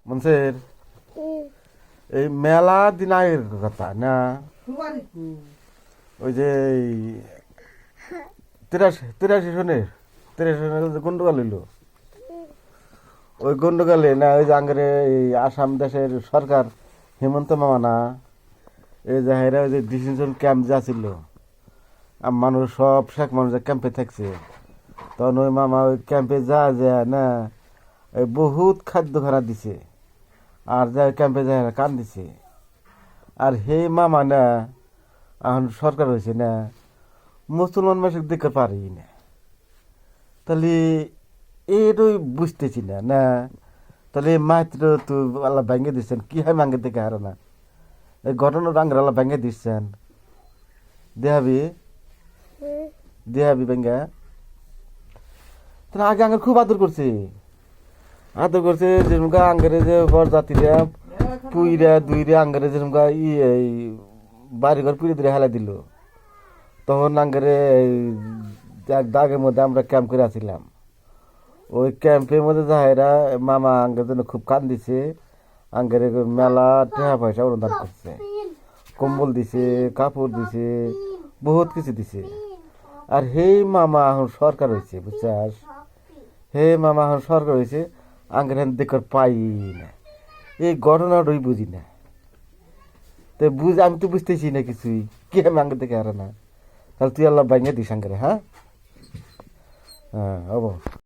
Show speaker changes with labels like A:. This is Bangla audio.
A: মনসের এই মেলা দিন আগের কথা না, ওই যে তিরাশি সনের যে গন্ডগোল হইল, ওই গন্ডগোলে না ওই যে আঙ্গরে এই আসাম দেশের সরকার হেমন্ত মামা না, এই যে হেরা ওই যে ডিসিশন ক্যাম্প যা ছিল, মানুষ সব শেখ মানুষ ক্যাম্পে থাকছে, তখন ওই মামা ওই ক্যাম্পে যা না ওই বহুত খাদ্য খানা দিছে, আর যা ক্যাম্পে যায় কান দিছে। আর হে মামা না এখন সরকার হয়েছে না, মুসলমান মানুষ দেখতে পারি না, তাহলে এটাই বুঝতেছি না না, তাহলে মাত্র তো আল্লাহ ভেঙে দিচ্ছেন, কি হয় মাঙ্গে দেখে হারো না, এই ঘটনার আঙ্গের আল্লাহ ভেঙে দিচ্ছেন, দেহাবি ভেঙ্গা। তাহলে আগে আঙ্গের খুব আদর করছে যেরকম আঙ্গেরে যে বর জাতিরা পুইরা দুইরা আঙ্গেরে যেরকম এই বাড়িঘর পুড়ে দিয়ে হেলা দিল, তখন আঙ্গেরে এক দাগের মধ্যে আমরা ক্যাম্প করে আসছিলাম, ওই ক্যাম্পের মধ্যে যাহেরা মামা আঙ্গের জন্য খুব কান দিছে, আঙ্গের মেলা টাকা পয়সা অনুদান করছে, কম্বল দিছে, কাপড় দিছে, বহুত কিছু দিছে। আর হেই মামা এখন সরকার হয়েছে, বুঝছাস, হে মামা এখন সরকার হয়েছে, আঙ্গের দেখর পাই না, এই ঘটনাটাই বুঝি না, তো আমি তো বুঝতেছি না কিছুই, কি আমি আঙ্গের দেখে হারে না, তাহলে তুই আল্লাহ বাইঙ্গা দিস আঙ্গেরে। হ্যাঁ হ্যাঁ হবো।